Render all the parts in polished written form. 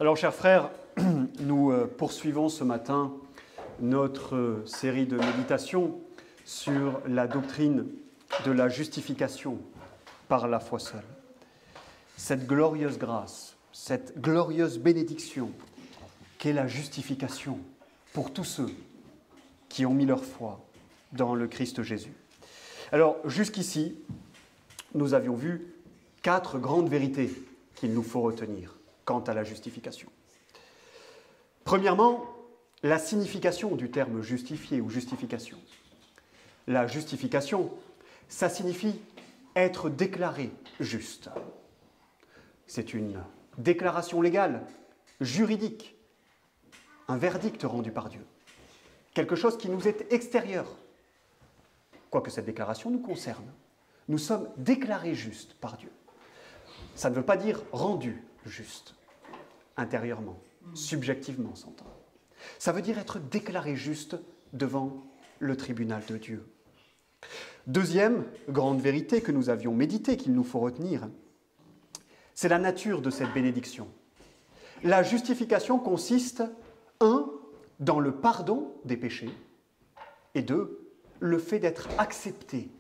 Alors, chers frères, nous poursuivons ce matin notre série de méditations sur la doctrine de la justification par la foi seule. Cette glorieuse grâce, cette glorieuse bénédiction qu'est la justification pour tous ceux qui ont mis leur foi dans le Christ Jésus. Alors, jusqu'ici, nous avions vu 4 grandes vérités qu'il nous faut retenir quant à la justification. Premièrement, la signification du terme justifié ou justification. La justification, ça signifie être déclaré juste. C'est une déclaration légale, juridique, un verdict rendu par Dieu. Quelque chose qui nous est extérieur. Quoique cette déclaration nous concerne. Nous sommes déclarés justes par Dieu. Ça ne veut pas dire rendus justes, intérieurement, subjectivement, s'entend. Ça veut dire être déclaré juste devant le tribunal de Dieu. Deuxième grande vérité que nous avions méditée, qu'il nous faut retenir, c'est la nature de cette bénédiction. La justification consiste, 1, dans le pardon des péchés, et 2, le fait d'être accepté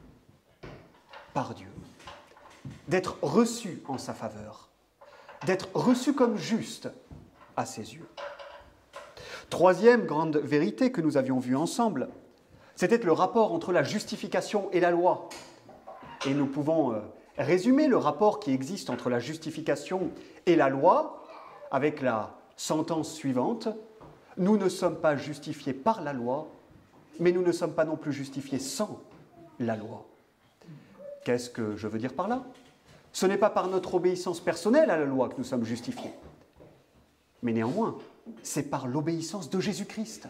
par Dieu, d'être reçu en sa faveur, d'être reçu comme juste à ses yeux. Troisième grande vérité que nous avions vue ensemble, c'était le rapport entre la justification et la loi. Et nous pouvons résumer le rapport qui existe entre la justification et la loi avec la sentence suivante. Nous ne sommes pas justifiés par la loi, mais nous ne sommes pas non plus justifiés sans la loi. Qu'est-ce que je veux dire par là ? Ce n'est pas par notre obéissance personnelle à la loi que nous sommes justifiés. Mais néanmoins, c'est par l'obéissance de Jésus-Christ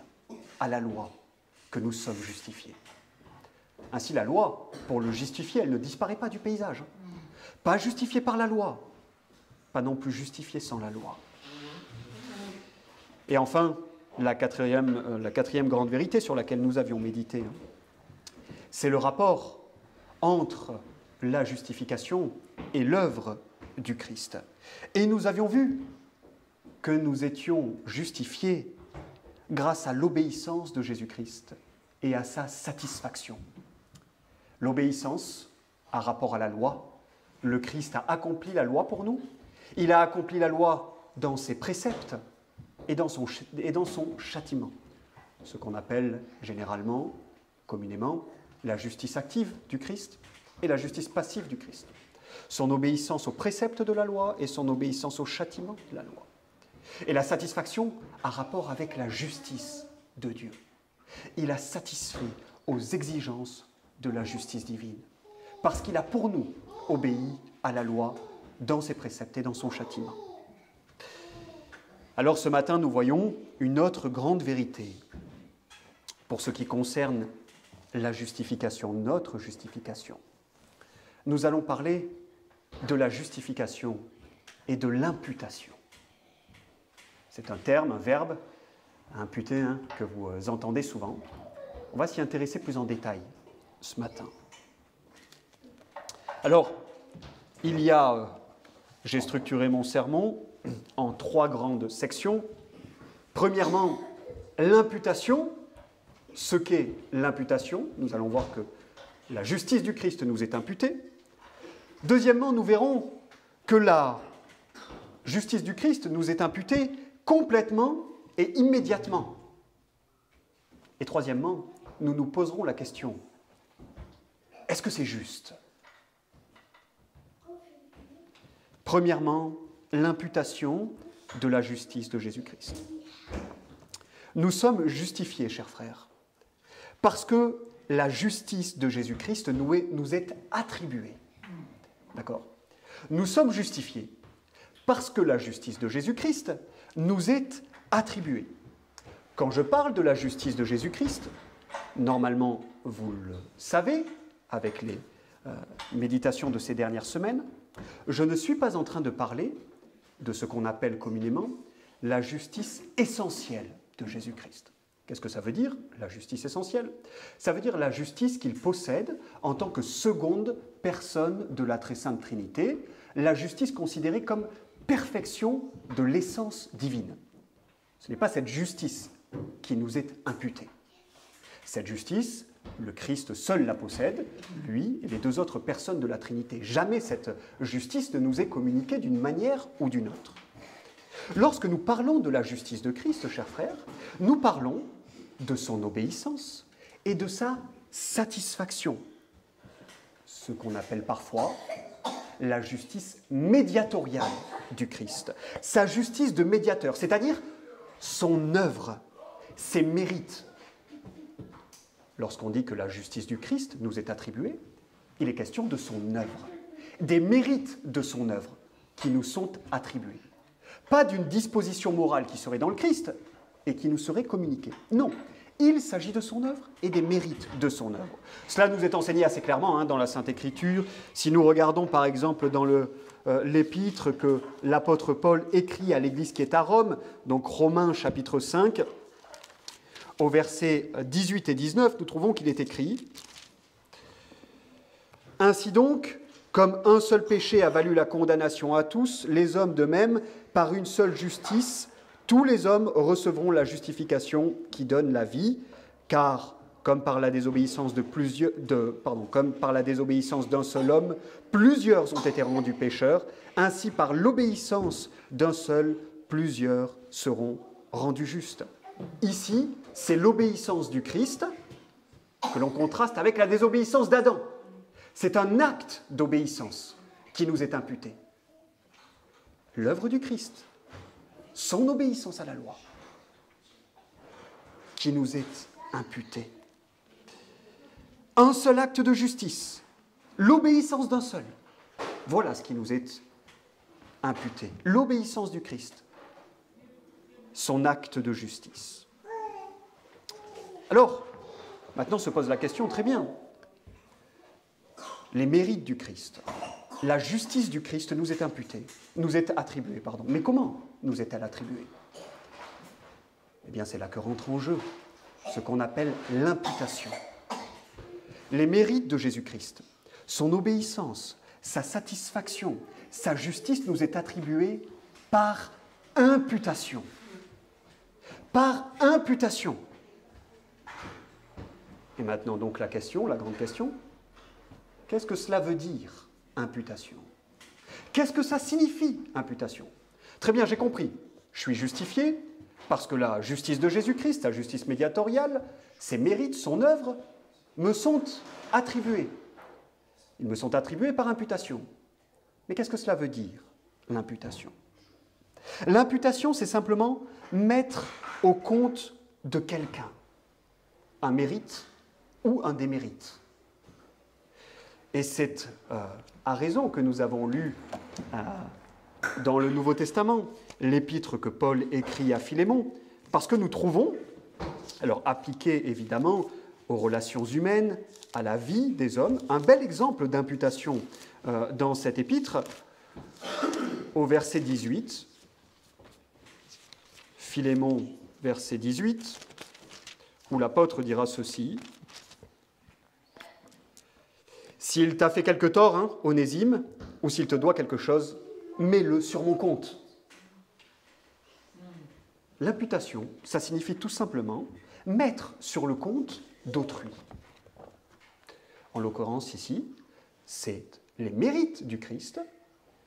à la loi que nous sommes justifiés. Ainsi, la loi, pour le justifier, elle ne disparaît pas du paysage. Pas justifié par la loi, pas non plus justifié sans la loi. Et enfin, la quatrième grande vérité sur laquelle nous avions médité, c'est le rapport entre la justification et l'œuvre du Christ. Et nous avions vu que nous étions justifiés grâce à l'obéissance de Jésus-Christ et à sa satisfaction. L'obéissance a rapport à la loi. Le Christ a accompli la loi pour nous. Il a accompli la loi dans ses préceptes et dans son châtiment. Ce qu'on appelle généralement, communément, la justice active du Christ et la justice passive du Christ. Son obéissance aux préceptes de la loi et son obéissance au châtiment de la loi. Et la satisfaction a rapport avec la justice de Dieu. Il a satisfait aux exigences de la justice divine, parce qu'il a pour nous obéi à la loi dans ses préceptes et dans son châtiment. Alors ce matin, nous voyons une autre grande vérité pour ce qui concerne la justification, notre justification. Nous allons parler de la justification et de l'imputation. C'est un terme, un verbe, imputer, que vous entendez souvent. On va s'y intéresser plus en détail ce matin. Alors, j'ai structuré mon sermon en 3 grandes sections. Premièrement, l'imputation. Ce qu'est l'imputation, nous allons voir que la justice du Christ nous est imputée. Deuxièmement, nous verrons que la justice du Christ nous est imputée complètement et immédiatement. Et troisièmement, nous nous poserons la question, est-ce que c'est juste ? Premièrement, l'imputation de la justice de Jésus-Christ. Nous sommes justifiés, chers frères, parce que la justice de Jésus-Christ nous est attribuée. D'accord ? Nous sommes justifiés parce que la justice de Jésus-Christ nous est attribuée. Quand je parle de la justice de Jésus-Christ, normalement, vous le savez, avec les méditations de ces dernières semaines, je ne suis pas en train de parler de ce qu'on appelle communément la justice essentielle de Jésus-Christ. Qu'est-ce que ça veut dire, la justice essentielle ? Ça veut dire la justice qu'il possède en tant que seconde personne de la très sainte Trinité, la justice considérée comme perfection de l'essence divine. Ce n'est pas cette justice qui nous est imputée. Cette justice, le Christ seul la possède, lui et les deux autres personnes de la Trinité. Jamais cette justice ne nous est communiquée d'une manière ou d'une autre. Lorsque nous parlons de la justice de Christ, chers frères, nous parlons de son obéissance et de sa satisfaction, ce qu'on appelle parfois la justice médiatoriale du Christ, sa justice de médiateur, c'est-à-dire son œuvre, ses mérites. Lorsqu'on dit que la justice du Christ nous est attribuée, il est question de son œuvre, des mérites de son œuvre qui nous sont attribués. Pas d'une disposition morale qui serait dans le Christ et qui nous serait communiquée. Non, il s'agit de son œuvre et des mérites de son œuvre. Cela nous est enseigné assez clairement dans la Sainte Écriture. Si nous regardons par exemple dans l'épître que l'apôtre Paul écrit à l'église qui est à Rome, donc Romains chapitre 5, au versets 18 et 19, nous trouvons qu'il est écrit « Ainsi donc, comme un seul péché a valu la condamnation à tous, les hommes de même, par une seule justice, tous les hommes recevront la justification qui donne la vie, car comme par la désobéissance d'un seul homme, plusieurs ont été rendus pécheurs, ainsi par l'obéissance d'un seul, plusieurs seront rendus justes. » Ici, c'est l'obéissance du Christ que l'on contraste avec la désobéissance d'Adam. C'est un acte d'obéissance qui nous est imputé. L'œuvre du Christ, son obéissance à la loi, qui nous est imputée. Un seul acte de justice, l'obéissance d'un seul. Voilà ce qui nous est imputé. L'obéissance du Christ, son acte de justice. Alors, maintenant se pose la question, très bien, les mérites du Christ, la justice du Christ nous est imputée, nous est attribuée, pardon. Mais comment nous est-elle attribuée? Eh bien, c'est là que rentre en jeu ce qu'on appelle l'imputation. Les mérites de Jésus-Christ, son obéissance, sa satisfaction, sa justice nous est attribuée par imputation. Par imputation. Et maintenant donc la question, la grande question, qu'est-ce que cela veut dire, imputation? Qu'est-ce que ça signifie, imputation? Très bien, j'ai compris. Je suis justifié parce que la justice de Jésus-Christ, la justice médiatoriale, ses mérites, son œuvre, me sont attribués. Ils me sont attribués par imputation. Mais qu'est-ce que cela veut dire, l'imputation? L'imputation, c'est simplement mettre au compte de quelqu'un un mérite ou un démérite. Et c'est à raison que nous avons lu dans le Nouveau Testament l'épître que Paul écrit à Philémon, parce que nous trouvons, alors appliqué évidemment aux relations humaines, à la vie des hommes, un bel exemple d'imputation dans cette épître, au verset 18, Philémon, verset 18, où l'apôtre dira ceci. S'il t'a fait quelque tort, Onésime, ou s'il te doit quelque chose, mets-le sur mon compte. L'imputation, ça signifie tout simplement mettre sur le compte d'autrui. En l'occurrence ici, c'est les mérites du Christ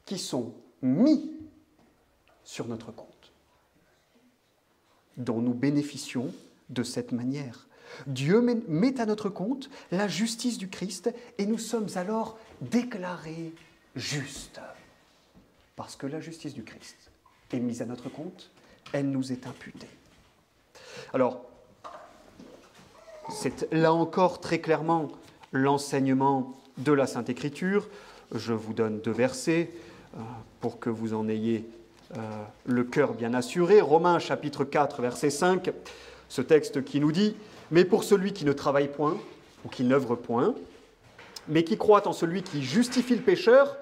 qui sont mis sur notre compte, dont nous bénéficions de cette manière. Dieu met à notre compte la justice du Christ et nous sommes alors déclarés justes. Parce que la justice du Christ est mise à notre compte, elle nous est imputée. Alors, c'est là encore très clairement l'enseignement de la Sainte Écriture. Je vous donne 2 versets pour que vous en ayez le cœur bien assuré. Romains chapitre 4, verset 5, ce texte qui nous dit « Mais pour celui qui ne travaille point, ou qui n'œuvre point, mais qui croit en celui qui justifie le pécheur,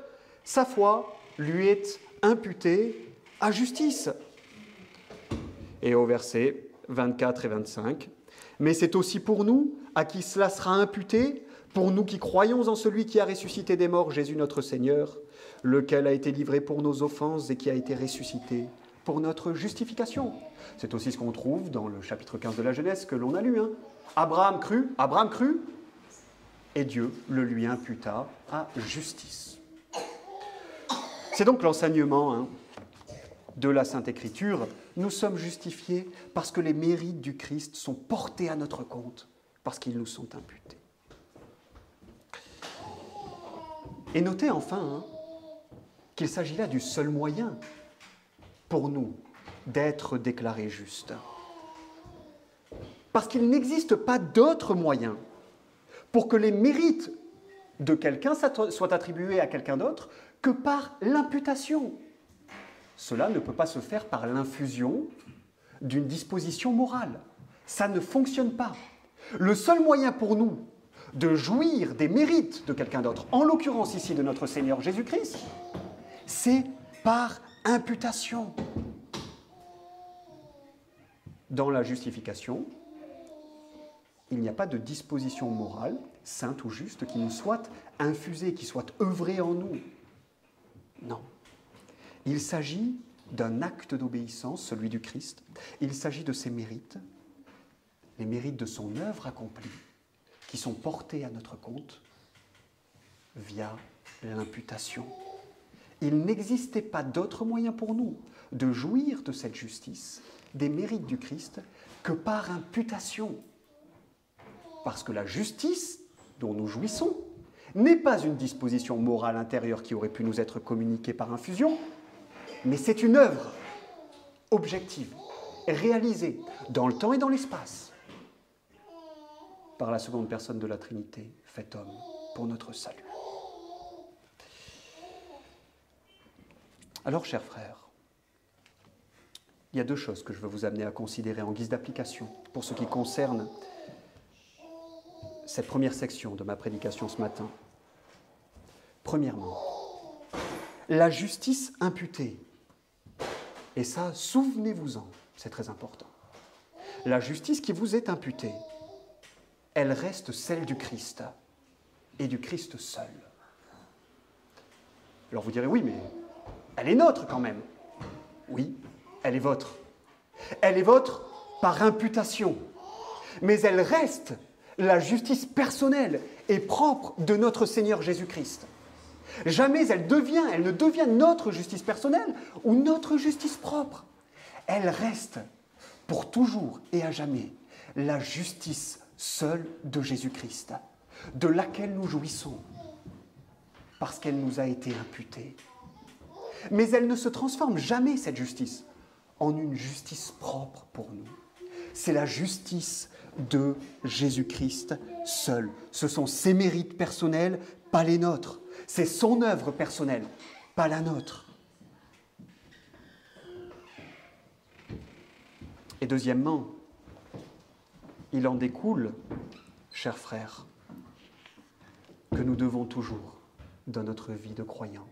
sa foi lui est imputée à justice. » Et au verset 24 et 25, « Mais c'est aussi pour nous, à qui cela sera imputé, pour nous qui croyons en celui qui a ressuscité des morts, Jésus notre Seigneur, lequel a été livré pour nos offenses et qui a été ressuscité pour notre justification. C'est aussi ce qu'on trouve dans le chapitre 15 de la Genèse que l'on a lu. Abraham crut, et Dieu le lui imputa à justice. C'est donc l'enseignement de la Sainte Écriture. Nous sommes justifiés parce que les mérites du Christ sont portés à notre compte, parce qu'ils nous sont imputés. Et notez enfin qu'il s'agit là du seul moyen pour nous d'être déclarés justes. Parce qu'il n'existe pas d'autre moyen pour que les mérites de quelqu'un soient attribués à quelqu'un d'autre que par l'imputation. Cela ne peut pas se faire par l'infusion d'une disposition morale. Ça ne fonctionne pas. Le seul moyen pour nous de jouir des mérites de quelqu'un d'autre, en l'occurrence ici de notre Seigneur Jésus-Christ, c'est par imputation. Dans la justification, il n'y a pas de disposition morale, sainte ou juste, qui nous soit infusée, qui soit œuvrée en nous. Non. Il s'agit d'un acte d'obéissance, celui du Christ. Il s'agit de ses mérites, les mérites de son œuvre accomplie, qui sont portés à notre compte via l'imputation. Il n'existait pas d'autre moyen pour nous de jouir de cette justice, des mérites du Christ, que par imputation. Parce que la justice dont nous jouissons n'est pas une disposition morale intérieure qui aurait pu nous être communiquée par infusion, mais c'est une œuvre objective, réalisée dans le temps et dans l'espace, par la seconde personne de la Trinité, fait homme pour notre salut. Alors, chers frères, il y a deux choses que je veux vous amener à considérer en guise d'application pour ce qui concerne cette première section de ma prédication ce matin. Premièrement, la justice imputée. Et ça, souvenez-vous-en, c'est très important. La justice qui vous est imputée, elle reste celle du Christ, et du Christ seul. Alors vous direz, oui, mais elle est nôtre quand même. Oui, elle est vôtre. Elle est vôtre par imputation. Mais elle reste la justice personnelle et propre de notre Seigneur Jésus-Christ. Jamais elle ne devient notre justice personnelle ou notre justice propre. Elle reste pour toujours et à jamais la justice seule de Jésus-Christ, de laquelle nous jouissons, parce qu'elle nous a été imputée. Mais elle ne se transforme jamais, cette justice, en une justice propre pour nous. C'est la justice de Jésus-Christ seul. Ce sont ses mérites personnels, pas les nôtres. C'est son œuvre personnelle, pas la nôtre. Et deuxièmement, il en découle, chers frères, que nous devons toujours, dans notre vie de croyants,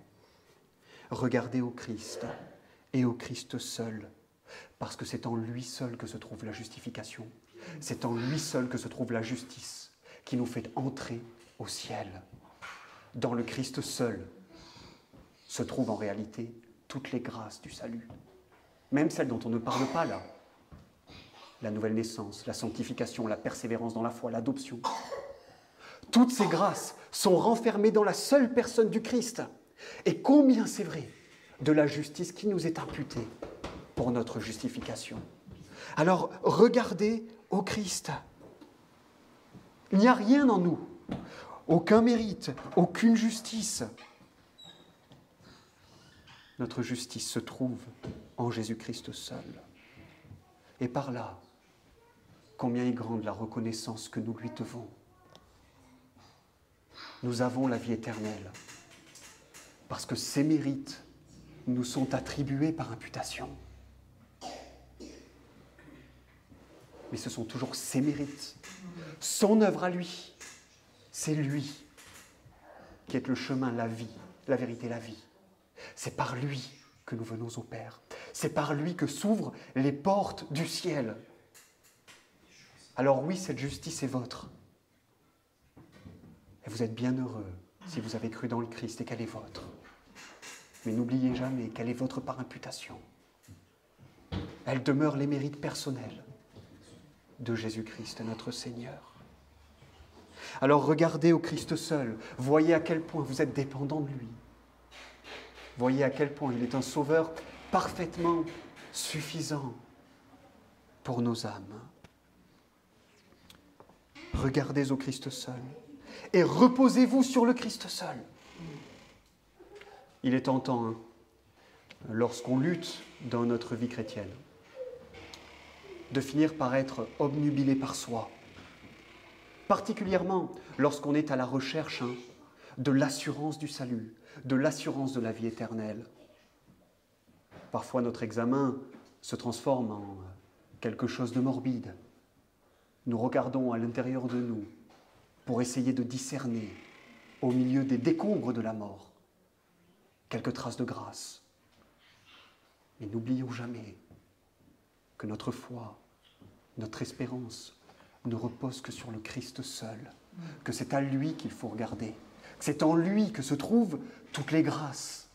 regarder au Christ et au Christ seul, parce que c'est en lui seul que se trouve la justification. C'est en lui seul que se trouve la justice qui nous fait entrer au ciel. Dans le Christ seul se trouvent en réalité toutes les grâces du salut, même celles dont on ne parle pas là. La nouvelle naissance, la sanctification, la persévérance dans la foi, l'adoption. Toutes ces grâces sont renfermées dans la seule personne du Christ. Et combien c'est vrai de la justice qui nous est imputée pour notre justification. Alors, regardez au Christ. Il n'y a rien en nous, aucun mérite, aucune justice. Notre justice se trouve en Jésus-Christ seul. Et par là, combien est grande la reconnaissance que nous lui devons. Nous avons la vie éternelle, parce que ses mérites nous sont attribués par imputation. Mais ce sont toujours ses mérites, son œuvre à lui. C'est lui qui est le chemin, la vie, la vérité, la vie. C'est par lui que nous venons au Père. C'est par lui que s'ouvrent les portes du ciel. Alors oui, cette justice est vôtre. Et vous êtes bien heureux si vous avez cru dans le Christ et qu'elle est vôtre. Mais n'oubliez jamais quelle est votre part imputation. Elle demeure les mérites personnels de Jésus-Christ, notre Seigneur. Alors regardez au Christ seul, voyez à quel point vous êtes dépendant de lui. Voyez à quel point il est un sauveur parfaitement suffisant pour nos âmes. Regardez au Christ seul et reposez-vous sur le Christ seul. Il est tentant, hein, lorsqu'on lutte dans notre vie chrétienne, de finir par être obnubilé par soi, particulièrement lorsqu'on est à la recherche de l'assurance du salut, de l'assurance de la vie éternelle. Parfois, notre examen se transforme en quelque chose de morbide. Nous regardons à l'intérieur de nous pour essayer de discerner, au milieu des décombres de la mort, quelques traces de grâce. Mais n'oublions jamais que notre foi, notre espérance ne repose que sur le Christ seul, que c'est à lui qu'il faut regarder, que c'est en lui que se trouvent toutes les grâces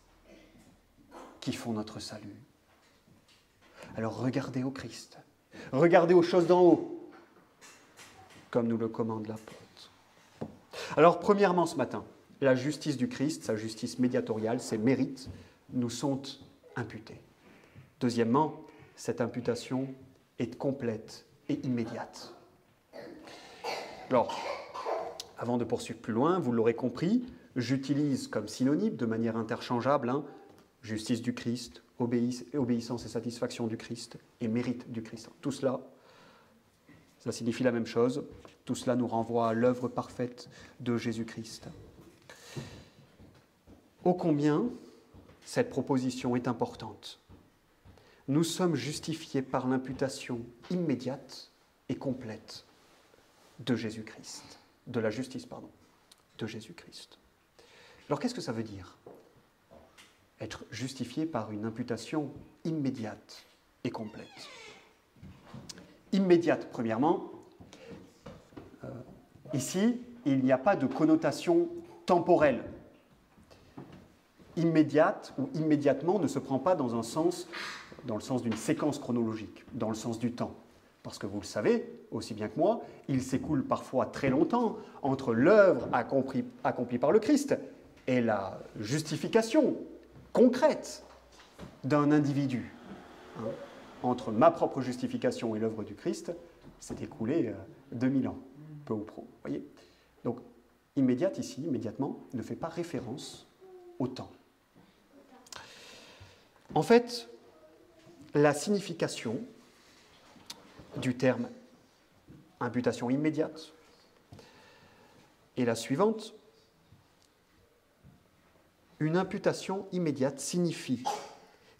qui font notre salut. Alors regardez au Christ, regardez aux choses d'en haut, comme nous le commande l'apôtre. Alors premièrement ce matin, la justice du Christ, sa justice médiatoriale, ses mérites, nous sont imputés. Deuxièmement, cette imputation est complète et immédiate. Alors, avant de poursuivre plus loin, vous l'aurez compris, j'utilise comme synonyme, de manière interchangeable, justice du Christ, obéissance et satisfaction du Christ et mérite du Christ. Tout cela, ça signifie la même chose. Tout cela nous renvoie à l'œuvre parfaite de Jésus-Christ. Ô combien cette proposition est importante. Nous sommes justifiés par l'imputation immédiate et complète de Jésus-Christ, de la justice, de Jésus-Christ. Alors qu'est-ce que ça veut dire? Être justifié par une imputation immédiate et complète. Immédiate, premièrement, ici, il n'y a pas de connotation temporelle. Immédiate ou immédiatement ne se prend pas dans le sens d'une séquence chronologique, dans le sens du temps. Parce que vous le savez, aussi bien que moi, il s'écoule parfois très longtemps entre l'œuvre accomplie par le Christ et la justification concrète d'un individu. Entre ma propre justification et l'œuvre du Christ, s'est écoulé 2000 ans, peu ou prou. Voyez ? Donc, immédiate ici, immédiatement, ne fait pas référence au temps. En fait, la signification du terme imputation immédiate est la suivante. Une imputation immédiate signifie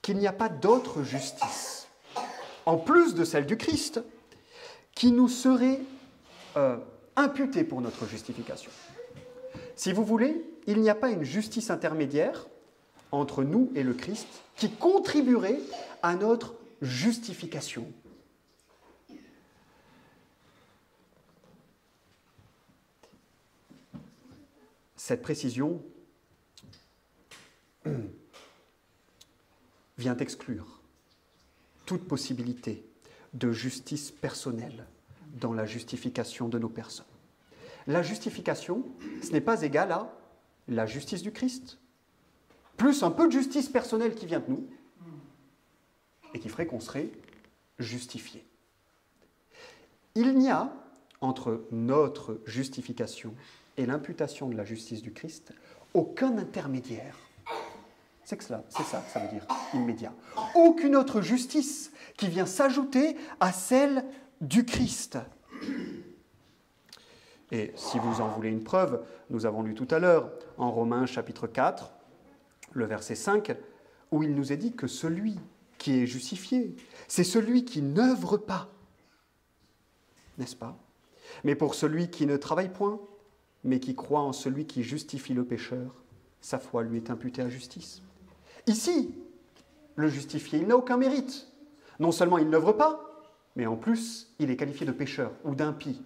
qu'il n'y a pas d'autre justice, en plus de celle du Christ, qui nous serait imputée pour notre justification. Si vous voulez, il n'y a pas une justice intermédiaire entre nous et le Christ qui contribuerait à notre justification. Cette précision vient exclure toute possibilité de justice personnelle dans la justification de nos personnes. La justification, ce n'est pas égal à la justice du Christ, plus un peu de justice personnelle qui vient de nous, et qui ferait qu'on serait justifié. Il n'y a, entre notre justification et l'imputation de la justice du Christ, aucun intermédiaire. C'est ça que ça veut dire, immédiat. Aucune autre justice qui vient s'ajouter à celle du Christ. Et si vous en voulez une preuve, nous avons lu tout à l'heure, en Romains chapitre 4, le verset 5, où il nous est dit que celui qui est justifié, c'est celui qui n'œuvre pas. N'est-ce pas? Mais pour celui qui ne travaille point, mais qui croit en celui qui justifie le pécheur, sa foi lui est imputée à justice. Ici, le justifié, il n'a aucun mérite. Non seulement il n'œuvre pas, mais en plus, il est qualifié de pécheur ou d'impie,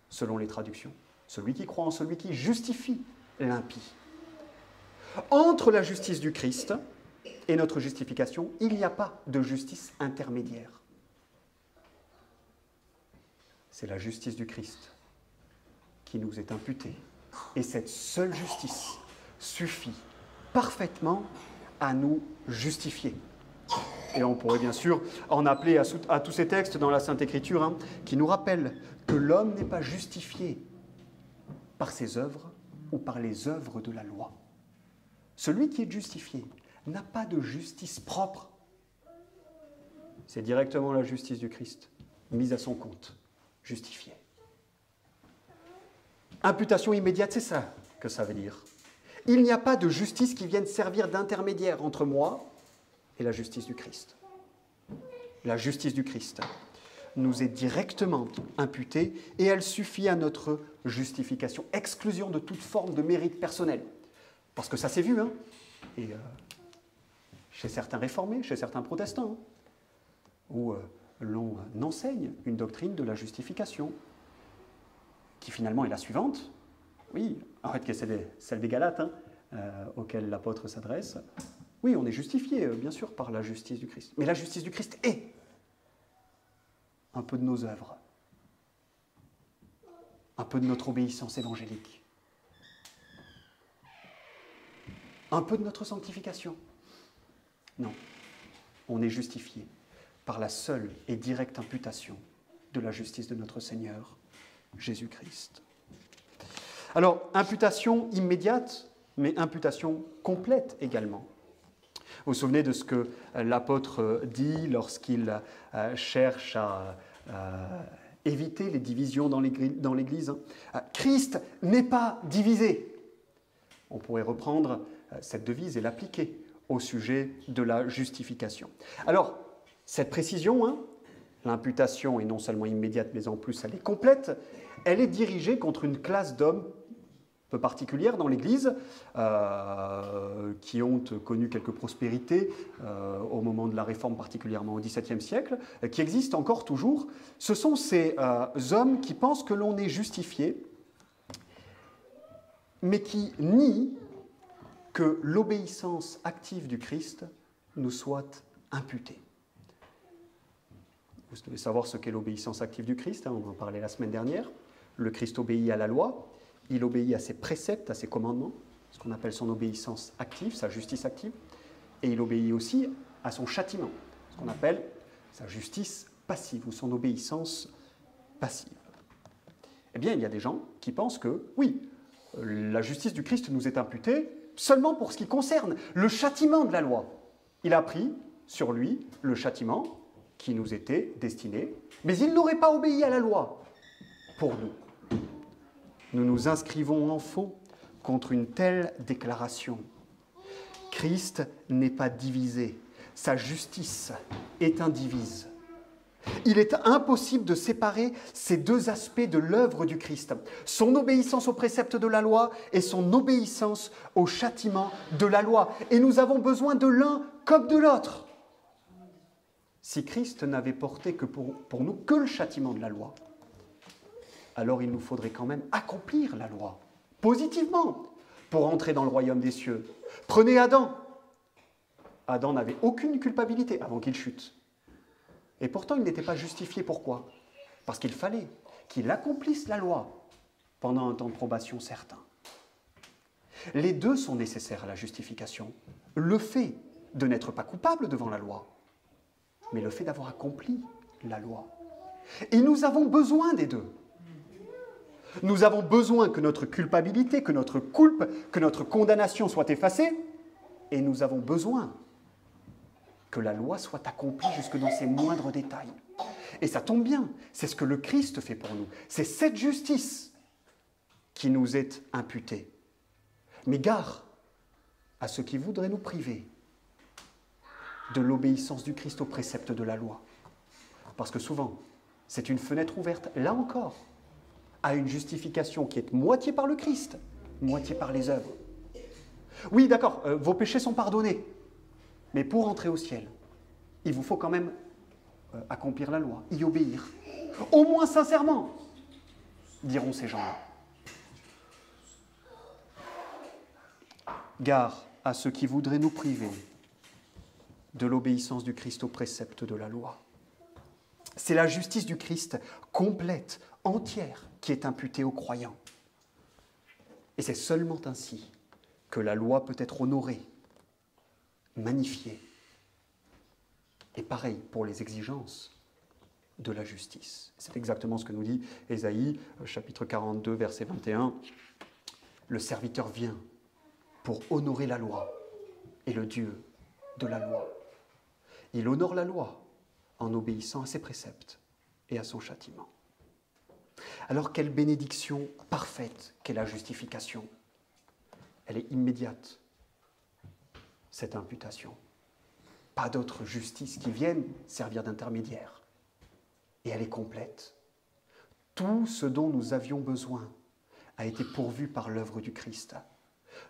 selon les traductions. Celui qui croit en celui qui justifie l'impie. Entre la justice du Christ et notre justification, il n'y a pas de justice intermédiaire. C'est la justice du Christ qui nous est imputée. Et cette seule justice suffit parfaitement à nous justifier. Et on pourrait bien sûr en appeler à tous ces textes dans la Sainte Écriture qui nous rappellent que l'homme n'est pas justifié par ses œuvres ou par les œuvres de la loi. Celui qui est justifié n'a pas de justice propre. C'est directement la justice du Christ, mise à son compte, justifiée. Imputation immédiate, c'est ça que ça veut dire. Il n'y a pas de justice qui vienne servir d'intermédiaire entre moi et la justice du Christ. La justice du Christ nous est directement imputée et elle suffit à notre justification. Exclusion de toute forme de mérite personnel. Parce que ça s'est vu, et chez certains réformés, chez certains protestants, où l'on enseigne une doctrine de la justification, qui finalement est la suivante. Oui, en fait, c'est celle des Galates, auquel l'apôtre s'adresse. Oui, on est justifié, bien sûr, par la justice du Christ. Mais la justice du Christ est un peu de nos œuvres, un peu de notre obéissance évangélique, un peu de notre sanctification. Non, on est justifié par la seule et directe imputation de la justice de notre Seigneur, Jésus-Christ. Alors, imputation immédiate, mais imputation complète également. Vous vous souvenez de ce que l'apôtre dit lorsqu'il cherche à éviter les divisions dans l'Église. Christ n'est pas divisé. On pourrait reprendre cette devise et l'appliquer au sujet de la justification. Alors, cette précision, l'imputation est non seulement immédiate, mais en plus elle est complète, elle est dirigée contre une classe d'hommes peu particulière dans l'Église, qui ont connu quelques prospérités au moment de la Réforme, particulièrement au XVIIe siècle, qui existent encore toujours. Ce sont ces hommes qui pensent que l'on est justifié, mais qui nient que l'obéissance active du Christ nous soit imputée. Vous devez savoir ce qu'est l'obéissance active du Christ, on en parlait la semaine dernière. Le Christ obéit à la loi. Il obéit à ses préceptes, à ses commandements, ce qu'on appelle son obéissance active, sa justice active, et il obéit aussi à son châtiment, ce qu'on appelle sa justice passive ou son obéissance passive. Eh bien, il y a des gens qui pensent que, oui, la justice du Christ nous est imputée seulement pour ce qui concerne le châtiment de la loi. Il a pris sur lui le châtiment qui nous était destiné, mais il n'aurait pas obéi à la loi pour nous. Nous nous inscrivons en faux contre une telle déclaration. Christ n'est pas divisé. Sa justice est indivise. Il est impossible de séparer ces deux aspects de l'œuvre du Christ, son obéissance aux préceptes de la loi et son obéissance au châtiment de la loi. Et nous avons besoin de l'un comme de l'autre. Si Christ n'avait porté que pour nous que le châtiment de la loi, alors il nous faudrait quand même accomplir la loi, positivement, pour entrer dans le royaume des cieux. Prenez Adam. Adam n'avait aucune culpabilité avant qu'il chute. Et pourtant, il n'était pas justifié. Pourquoi ? Parce qu'il fallait qu'il accomplisse la loi pendant un temps de probation certain. Les deux sont nécessaires à la justification. Le fait de n'être pas coupable devant la loi, mais le fait d'avoir accompli la loi. Et nous avons besoin des deux. Nous avons besoin que notre culpabilité, que notre coulpe, que notre condamnation soit effacée, et nous avons besoin que la loi soit accomplie jusque dans ses moindres détails. Et ça tombe bien, c'est ce que le Christ fait pour nous. C'est cette justice qui nous est imputée. Mais gare à ceux qui voudraient nous priver de l'obéissance du Christ aux préceptes de la loi. Parce que souvent, c'est une fenêtre ouverte, là encore, à une justification qui est moitié par le Christ, moitié par les œuvres. Oui, d'accord, vos péchés sont pardonnés, mais pour entrer au ciel, il vous faut quand même accomplir la loi, y obéir. Au moins sincèrement, diront ces gens-là. Gare à ceux qui voudraient nous priver de l'obéissance du Christ aux préceptes de la loi. C'est la justice du Christ complète, entière, qui est imputée aux croyants. Et c'est seulement ainsi que la loi peut être honorée, magnifiée. Et pareil pour les exigences de la justice. C'est exactement ce que nous dit Ésaïe, chapitre 42, verset 21. Le serviteur vient pour honorer la loi et le Dieu de la loi. Il honore la loi en obéissant à ses préceptes et à son châtiment. Alors quelle bénédiction parfaite qu'est la justification. Elle est immédiate, cette imputation. Pas d'autre justice qui vienne servir d'intermédiaire. Et elle est complète. Tout ce dont nous avions besoin a été pourvu par l'œuvre du Christ.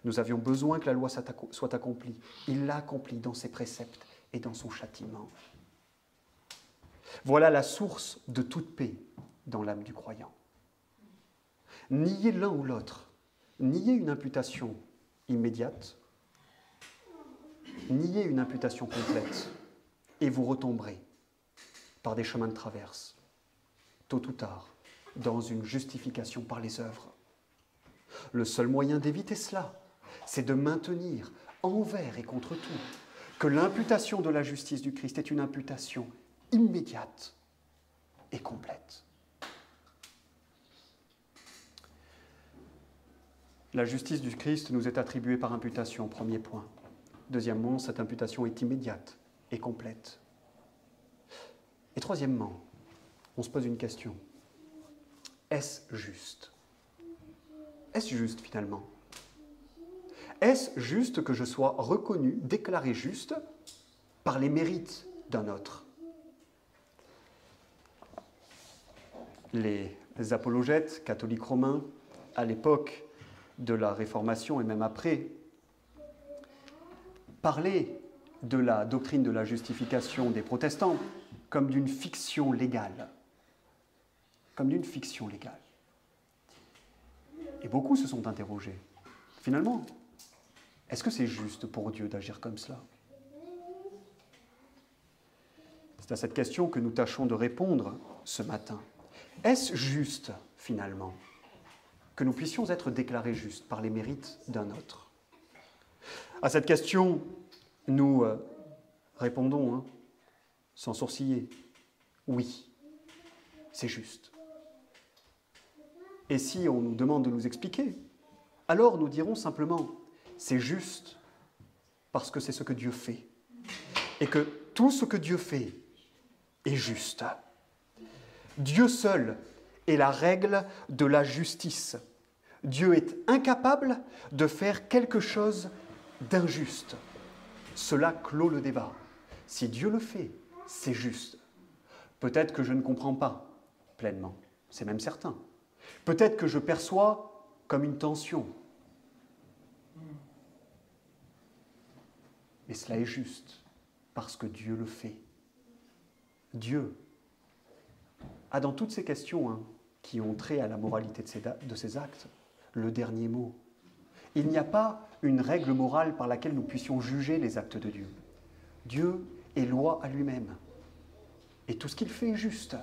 Nous avions besoin que la loi soit accomplie. Il l'a accomplie dans ses préceptes et dans son châtiment. Voilà la source de toute paix dans l'âme du croyant. Niez l'un ou l'autre, niez une imputation immédiate, niez une imputation complète, et vous retomberez par des chemins de traverse, tôt ou tard, dans une justification par les œuvres. Le seul moyen d'éviter cela, c'est de maintenir envers et contre tout que l'imputation de la justice du Christ est une imputation immédiate et complète. La justice du Christ nous est attribuée par imputation, premier point. Deuxièmement, cette imputation est immédiate et complète. Et troisièmement, on se pose une question. Est-ce juste ? Est-ce juste finalement ? Est-ce juste que je sois reconnu, déclaré juste par les mérites d'un autre ? Les apologètes catholiques romains, à l'époque de la Réformation et même après, parlaient de la doctrine de la justification des protestants comme d'une fiction légale. Comme d'une fiction légale. Et beaucoup se sont interrogés. Finalement, est-ce que c'est juste pour Dieu d'agir comme cela ? C'est à cette question que nous tâchons de répondre ce matin. Est-ce juste, finalement, que nous puissions être déclarés justes par les mérites d'un autre ? À cette question, nous répondons, sans sourciller, oui, c'est juste. Et si on nous demande de nous expliquer, alors nous dirons simplement, c'est juste parce que c'est ce que Dieu fait. Et que tout ce que Dieu fait est juste. Dieu seul est la règle de la justice. Dieu est incapable de faire quelque chose d'injuste. Cela clôt le débat. Si Dieu le fait, c'est juste. Peut-être que je ne comprends pas pleinement, c'est même certain. Peut-être que je perçois comme une tension. Mais cela est juste, parce que Dieu le fait. Dieu a dans toutes ces questions qui ont trait à la moralité de ses actes, le dernier mot. Il n'y a pas une règle morale par laquelle nous puissions juger les actes de Dieu. Dieu est loi à lui-même. Et tout ce qu'il fait est juste.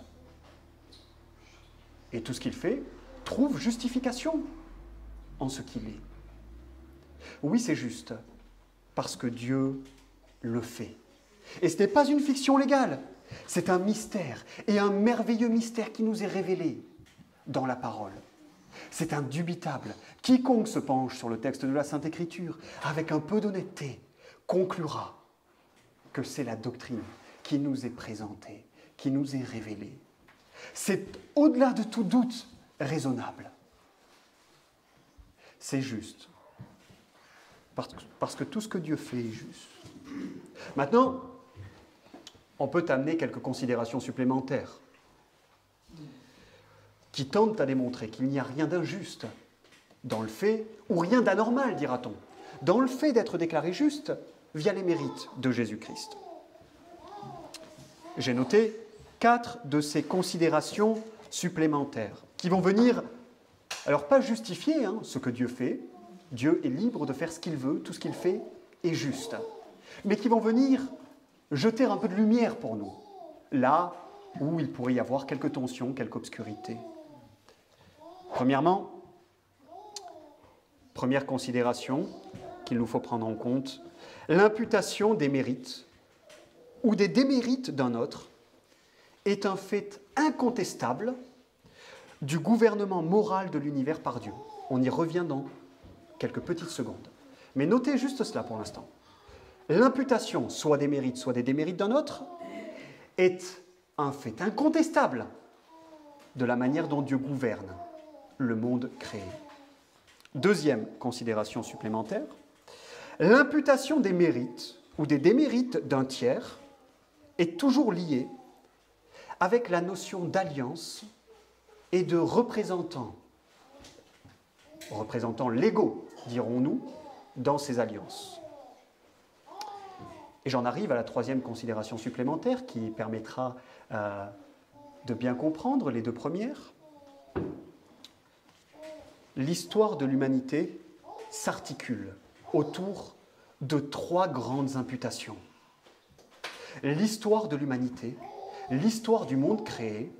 Et tout ce qu'il fait trouve justification en ce qu'il est. Oui, c'est juste, parce que Dieu le fait. Et ce n'est pas une fiction légale, c'est un mystère, et un merveilleux mystère qui nous est révélé dans la parole. C'est indubitable. Quiconque se penche sur le texte de la Sainte Écriture, avec un peu d'honnêteté, conclura que c'est la doctrine qui nous est présentée, qui nous est révélée. C'est au-delà de tout doute raisonnable. C'est juste. Parce que tout ce que Dieu fait est juste. Maintenant, on peut amener quelques considérations supplémentaires qui tentent à démontrer qu'il n'y a rien d'injuste dans le fait, ou rien d'anormal, dira-t-on, dans le fait d'être déclaré juste via les mérites de Jésus-Christ. J'ai noté 4 de ces considérations supplémentaires qui vont venir, alors pas justifier ce que Dieu fait, Dieu est libre de faire ce qu'il veut, tout ce qu'il fait est juste, mais qui vont venir jeter un peu de lumière pour nous, là où il pourrait y avoir quelques tensions, quelques obscurités. Premièrement, première considération qu'il nous faut prendre en compte, l'imputation des mérites ou des démérites d'un autre est un fait incontestable du gouvernement moral de l'univers par Dieu. On y revient dans quelques petites secondes. Mais notez juste cela pour l'instant. L'imputation, soit des mérites, soit des démérites d'un autre, est un fait incontestable de la manière dont Dieu gouverne le monde créé. Deuxième considération supplémentaire, l'imputation des mérites ou des démérites d'un tiers est toujours liée avec la notion d'alliance et de représentants légaux, dirons-nous, dans ces alliances. Et j'en arrive à la troisième considération supplémentaire qui permettra de bien comprendre les deux premières. L'histoire de l'humanité s'articule autour de trois grandes imputations. L'histoire de l'humanité, l'histoire du monde créé,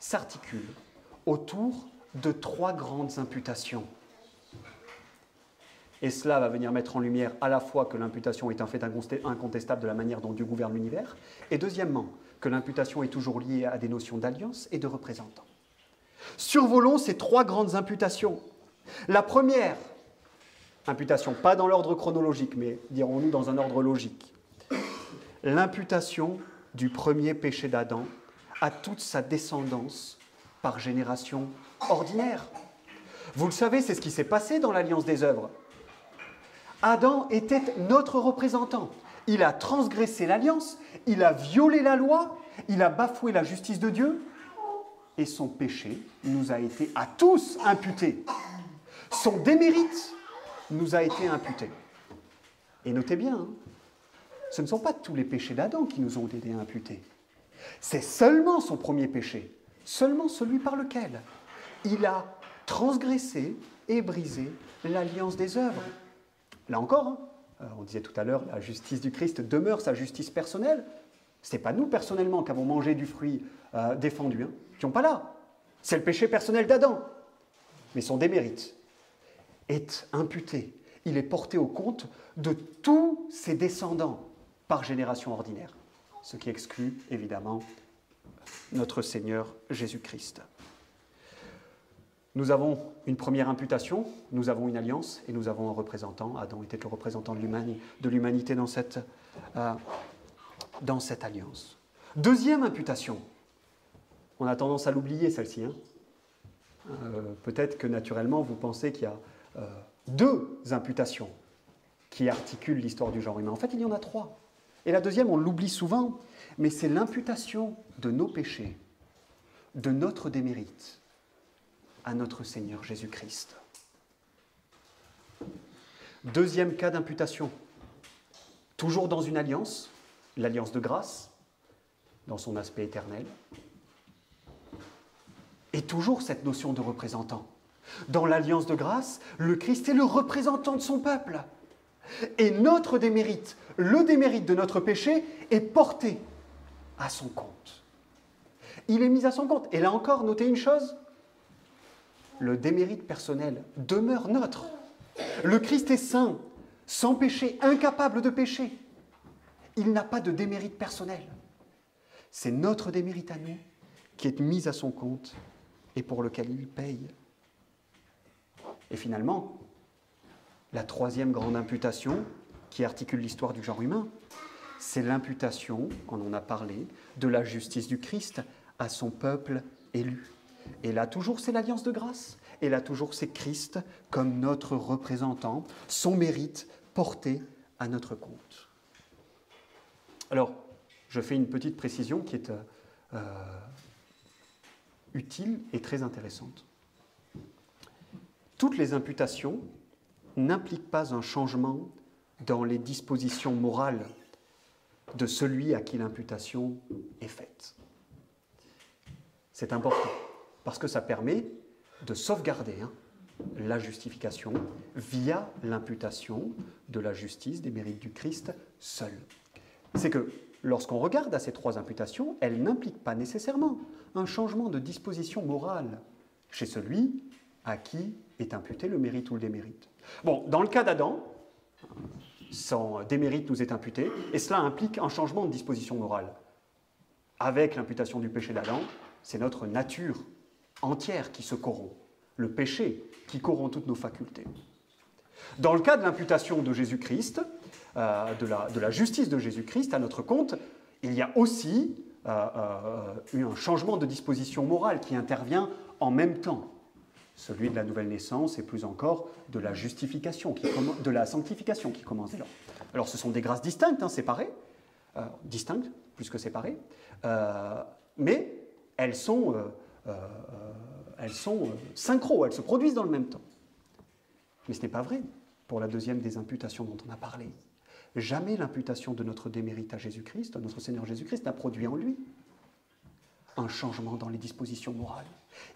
s'articule autour de trois grandes imputations. Et cela va venir mettre en lumière à la fois que l'imputation est un fait incontestable de la manière dont Dieu gouverne l'univers, et deuxièmement, que l'imputation est toujours liée à des notions d'alliance et de représentants. Survolons ces trois grandes imputations. La première imputation, pas dans l'ordre chronologique, mais dirons-nous dans un ordre logique. L'imputation du premier péché d'Adam à toute sa descendance par génération ordinaire. Vous le savez, c'est ce qui s'est passé dans l'Alliance des œuvres. Adam était notre représentant. Il a transgressé l'alliance, il a violé la loi, il a bafoué la justice de Dieu, et son péché nous a été à tous imputé. Son démérite nous a été imputé. Et notez bien, hein, ce ne sont pas tous les péchés d'Adam qui nous ont été imputés. C'est seulement son premier péché, seulement celui par lequel il a transgressé et brisé l'alliance des œuvres. Là encore, hein, on disait tout à l'heure, la justice du Christ demeure sa justice personnelle. Ce n'est pas nous personnellement qui avons mangé du fruit défendu, hein, qui n'ont pas là. C'est le péché personnel d'Adam. Mais son démérite est imputé. Il est porté au compte de tous ses descendants par génération ordinaire. Ce qui exclut évidemment notre Seigneur Jésus-Christ. Nous avons une première imputation, nous avons une alliance et nous avons un représentant. Adam était le représentant de l'humanité dans cette alliance. Deuxième imputation. On a tendance à l'oublier celle-ci. Hein. Peut-être que naturellement vous pensez qu'il y a deux imputations qui articulent l'histoire du genre humain. En fait, il y en a trois. Et la deuxième, on l'oublie souvent, mais c'est l'imputation de nos péchés, de notre démérite, à notre Seigneur Jésus-Christ. Deuxième cas d'imputation, toujours dans une alliance, l'alliance de grâce, dans son aspect éternel, et toujours cette notion de représentant. Dans l'alliance de grâce, le Christ est le représentant de son peuple. Et notre démérite, le démérite de notre péché, est porté à son compte. Il est mis à son compte. Et là encore, notez une chose, le démérite personnel demeure neutre. Le Christ est saint, sans péché, incapable de pécher. Il n'a pas de démérite personnel. C'est notre démérite à nous qui est mis à son compte et pour lequel il paye. Et finalement, la troisième grande imputation qui articule l'histoire du genre humain, c'est l'imputation, on en a parlé, de la justice du Christ à son peuple élu. Et là, toujours, c'est l'alliance de grâce. Et là, toujours, c'est Christ comme notre représentant, son mérite porté à notre compte. Alors, je fais une petite précision qui est utile et très intéressante. Toutes les imputations n'impliquent pas un changement dans les dispositions morales de celui à qui l'imputation est faite. C'est important, parce que ça permet de sauvegarder la justification via l'imputation de la justice des mérites du Christ seul. c'est que lorsqu'on regarde à ces 3 imputations, elles n'impliquent pas nécessairement un changement de disposition morale chez celui à qui est imputé le mérite ou le démérite. Bon, dans le cas d'Adam, son démérite nous est imputé, et cela implique un changement de disposition morale. Avec l'imputation du péché d'Adam, c'est notre nature entière qui se corrompt, le péché qui corrompt toutes nos facultés. Dans le cas de l'imputation de Jésus-Christ, de la justice de Jésus-Christ à notre compte, il y a aussi un changement de disposition morale qui intervient en même temps. Celui de la nouvelle naissance et plus encore de la justification, de la sanctification qui commence dès lors. Alors ce sont des grâces distinctes, séparées, distinctes plus que séparées, mais elles sont synchro, elles se produisent dans le même temps. Mais ce n'est pas vrai pour la deuxième des imputations dont on a parlé. Jamais l'imputation de notre démérite à Jésus-Christ, à notre Seigneur Jésus-Christ, n'a produit en lui un changement dans les dispositions morales.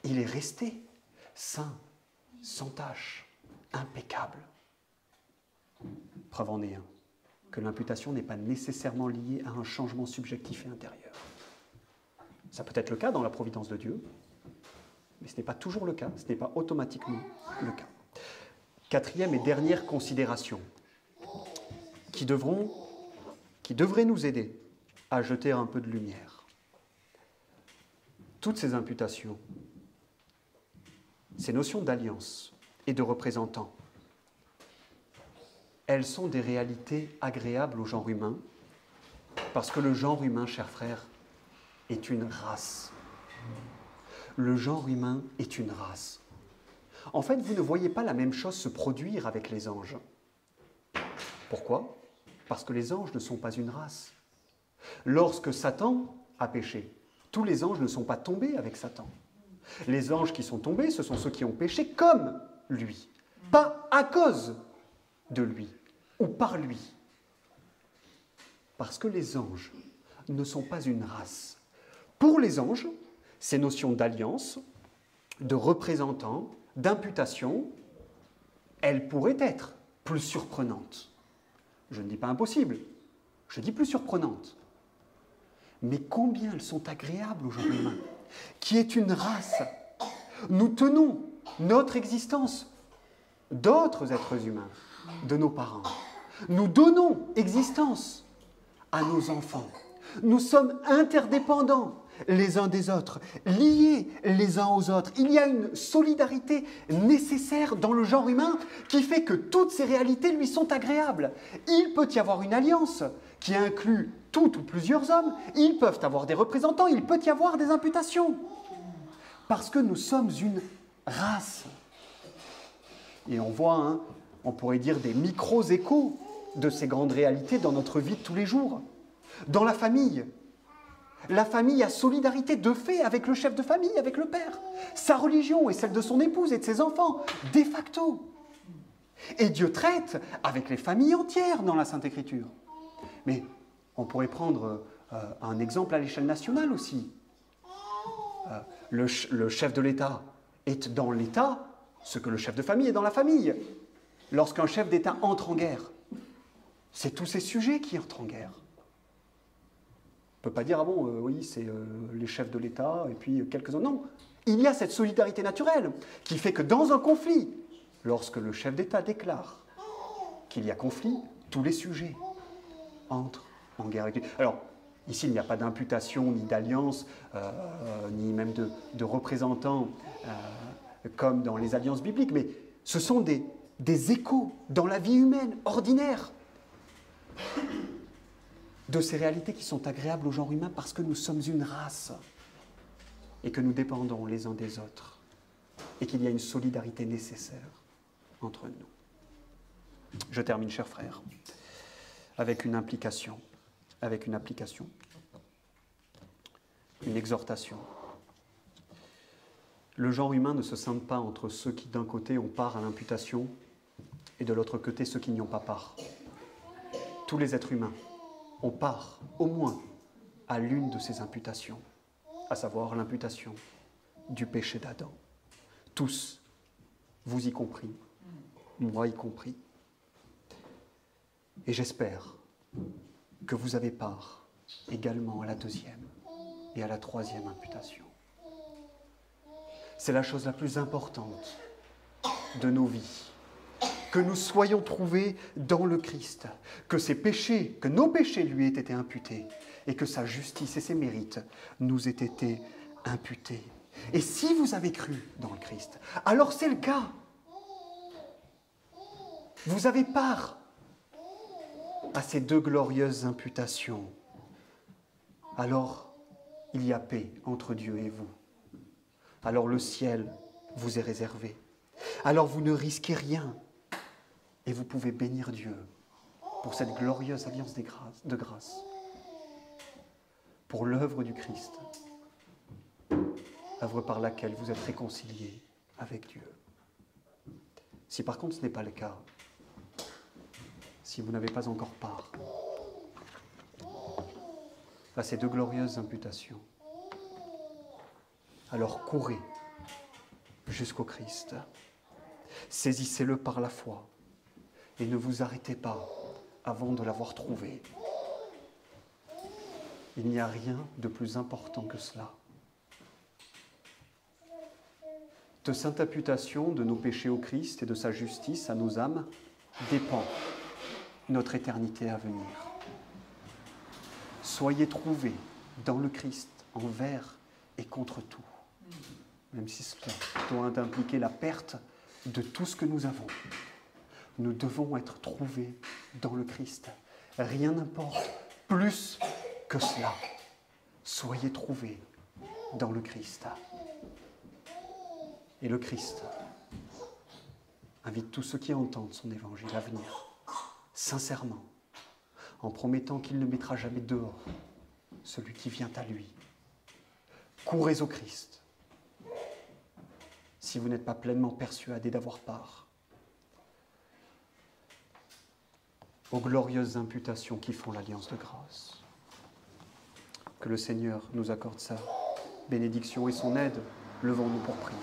Il est resté saint, sans tache, impeccable. Preuve en est que l'imputation n'est pas nécessairement liée à un changement subjectif et intérieur. Ça peut être le cas dans la providence de Dieu, mais ce n'est pas toujours le cas, ce n'est pas automatiquement le cas. 4e et dernière considération qui devrait nous aider à jeter un peu de lumière. Toutes ces imputations, ces notions d'alliance et de représentant, elles sont des réalités agréables au genre humain, parce que le genre humain, chers frères, est une race. Le genre humain est une race. En fait, vous ne voyez pas la même chose se produire avec les anges. Pourquoi ? Parce que les anges ne sont pas une race. Lorsque Satan a péché, tous les anges ne sont pas tombés avec Satan. Les anges qui sont tombés, ce sont ceux qui ont péché comme lui, pas à cause de lui ou par lui. Parce que les anges ne sont pas une race. Pour les anges, ces notions d'alliance, de représentant, d'imputation, elles pourraient être plus surprenantes. Je ne dis pas impossible, je dis plus surprenantes. Mais combien elles sont agréables au genre humain, qui est une race. Nous tenons notre existence d'autres êtres humains, de nos parents. Nous donnons existence à nos enfants. Nous sommes interdépendants les uns des autres, liés les uns aux autres. Il y a une solidarité nécessaire dans le genre humain qui fait que toutes ces réalités lui sont agréables. Il peut y avoir une alliance qui inclut tout ou plusieurs hommes. Ils peuvent avoir des représentants, il peut y avoir des imputations. Parce que nous sommes une race. Et on voit, on pourrait dire, des micros-échos de ces grandes réalités dans notre vie de tous les jours. Dans la famille a solidarité de fait avec le chef de famille, avec le père. Sa religion est celle de son épouse et de ses enfants, de facto. Et Dieu traite avec les familles entières dans la Sainte Écriture. Mais on pourrait prendre un exemple à l'échelle nationale aussi. Le chef de l'État est dans l'État ce que le chef de famille est dans la famille. Lorsqu'un chef d'État entre en guerre, c'est tous ces sujets qui entrent en guerre. On ne peut pas dire, oui, c'est les chefs de l'État et puis quelques-uns. Non, il y a cette solidarité naturelle qui fait que dans un conflit, lorsque le chef d'État déclare qu'il y a conflit, tous les sujets entrent en guerre avec lui. Alors, ici, il n'y a pas d'imputation, ni d'alliance, ni même de représentants comme dans les alliances bibliques, mais ce sont des échos dans la vie humaine ordinaire de ces réalités qui sont agréables au genre humain parce que nous sommes une race et que nous dépendons les uns des autres et qu'il y a une solidarité nécessaire entre nous. Je termine, chers frères, avec une implication, une exhortation. Le genre humain ne se scinde pas entre ceux qui, d'un côté, ont part à l'imputation et de l'autre côté, ceux qui n'y ont pas part. Tous les êtres humains ont part, au moins, à l'une de ces imputations, à savoir l'imputation du péché d'Adam. Tous, vous y compris, moi y compris. Et j'espère que vous avez part également à la deuxième et à la troisième imputation. C'est la chose la plus importante de nos vies, que nous soyons trouvés dans le Christ, que ses péchés, que nos péchés lui aient été imputés, et que sa justice et ses mérites nous aient été imputés. Et si vous avez cru dans le Christ, alors c'est le cas. Vous avez part à ces deux glorieuses imputations. Alors, il y a paix entre Dieu et vous. Alors le ciel vous est réservé. Alors vous ne risquez rien. Et vous pouvez bénir Dieu pour cette glorieuse alliance de grâce, pour l'œuvre du Christ, œuvre par laquelle vous êtes réconciliés avec Dieu. Si par contre ce n'est pas le cas, si vous n'avez pas encore part à ces deux glorieuses imputations, alors courez jusqu'au Christ, saisissez-le par la foi et ne vous arrêtez pas avant de l'avoir trouvé. Il n'y a rien de plus important que cela. De sainte imputation de nos péchés au Christ et de sa justice à nos âmes dépend notre éternité à venir. Soyez trouvés dans le Christ envers et contre tout, même si cela doit impliquer la perte de tout ce que nous avons. Nous devons être trouvés dans le Christ. Rien n'importe plus que cela. Soyez trouvés dans le Christ. Et le Christ invite tous ceux qui entendent son évangile à venir, sincèrement, en promettant qu'il ne mettra jamais dehors celui qui vient à lui. Courez au Christ, si vous n'êtes pas pleinement persuadé d'avoir part aux glorieuses imputations qui font l'alliance de grâce. Que le Seigneur nous accorde sa bénédiction et son aide. Levons-nous pour prier.